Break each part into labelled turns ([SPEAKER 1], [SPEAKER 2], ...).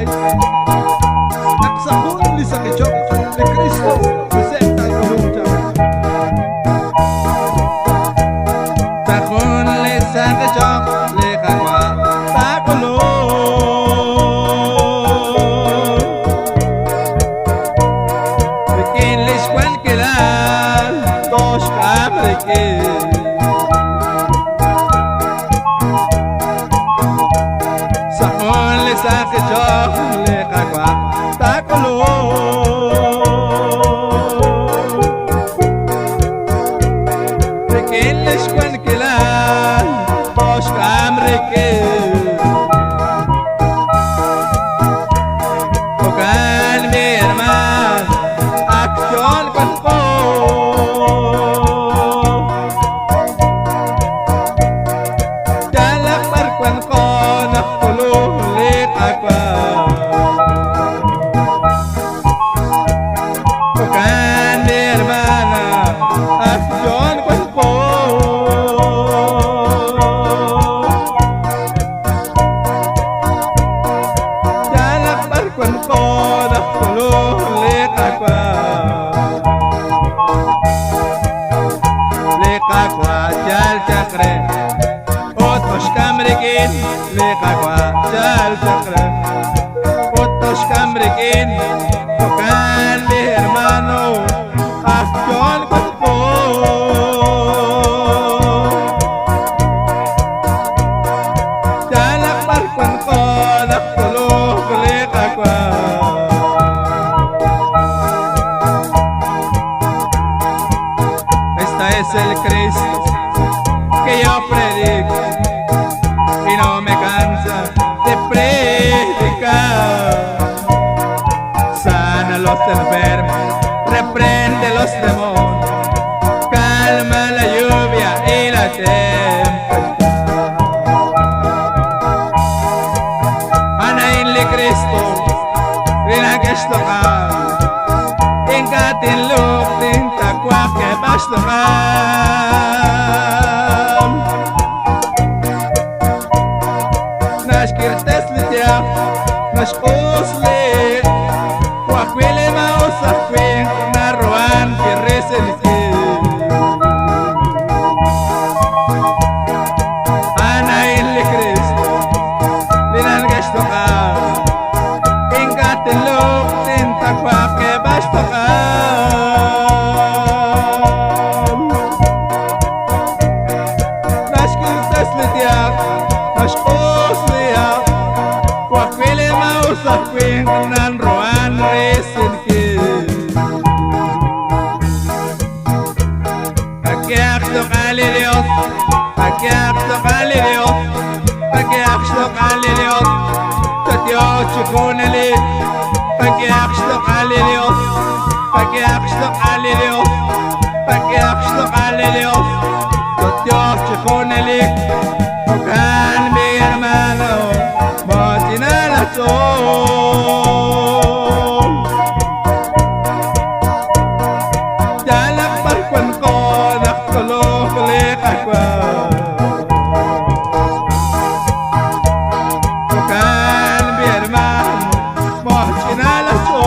[SPEAKER 1] okay? Nagsahon li sa kichok ni Kristo presenta yung jam.
[SPEAKER 2] Tahun le sa kichok le kakwa takulo. Bikin lis kwan kilan dos kabrikin. Sahon le sa kichok le kakwa takulo. Bikin lis kwan kilan dos kabrikin. Bukan firman aksyon ko. Jalak barkwan ko nakulong likakwa. Bukan firman aksyon ko. Jalak barkwan ko nakulong likakwa. Likakwa jal chakre Otos kamrikin Likakwa jal chakre Otos kamrikin Bukan mi hermano Aksyon ko. Jalak barkwan ko nakulong likakwa. Esta es el Cristo que yo predico y no me cansa de predicar. Sana a los enfermos, reprende los demonios, calma la lluvia y la tempestad. Ana inli Cristo, ina gestokan. Ingatin luk din takwa ke bastongan. Nash kirtes litya, nash usli. Wakwili mausakwi, naruan kirisilki. Ana inli Cristo, linan gestokan. Ingatin luk din takwa ke bastongan. Nash kirtes litya, nash usliya. Wakwili mausakwi, naruan kirisilki. Aquí tocarle Dios, aquí tocarle Dios, aquí tocarle Dios, que Dios chiconele, aquí tocarle Dios, aquí tocarle Dios, aquí tocarle Dios, que Dios chiconele, tocan mi hermano, motina la sol. Jalak barkwan ko nakulong likakwa. Bukan firman motina la sol.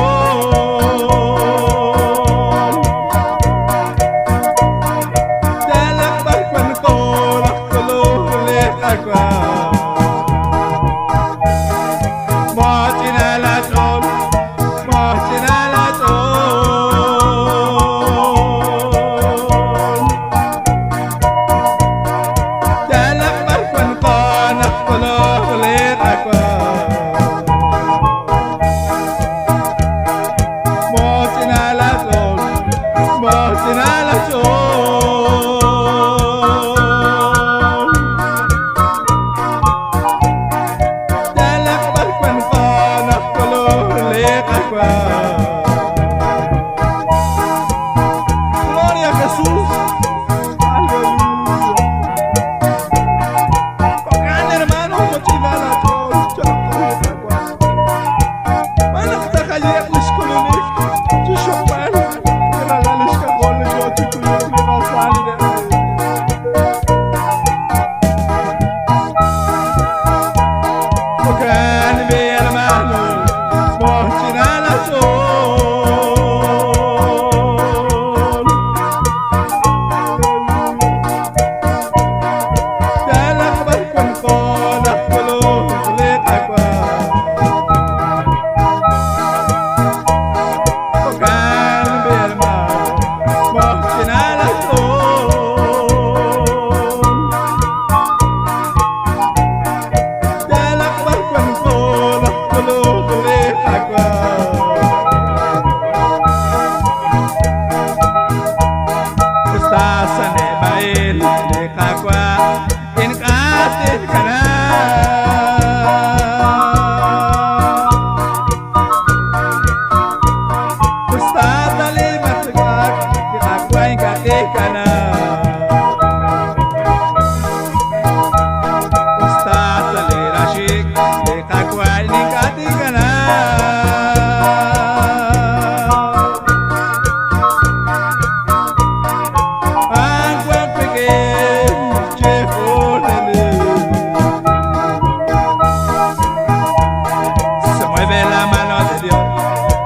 [SPEAKER 2] Se mueve la mano de Dios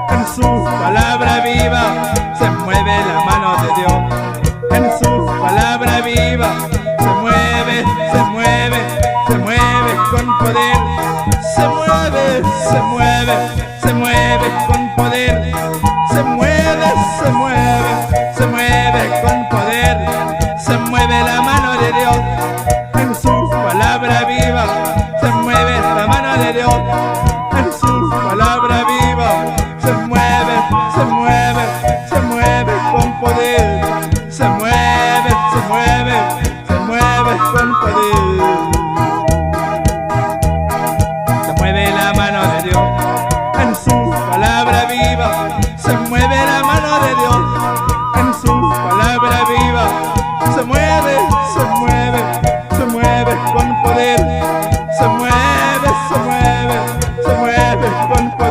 [SPEAKER 2] en su palabra viva. Se mueve la mano de Dios en su palabra viva. Se mueve, se mueve, se mueve con poder. Se mueve, se mueve, se mueve con poder. Se mueve, se mueve, se mueve con poder. Se mueve la mano de Dios en su palabra viva. Se mueve la mano de Dios en su palabra viva. Se mueve, se mueve, se mueve con poder. Se mueve, se mueve, se mueve con poder. Se mueve la mano de Dios en su palabra viva. Se mueve la mano de Dios en su palabra viva. Se mueve, se mueve, se mueve con poder. Se mueve, se mueve, se mueve con poder.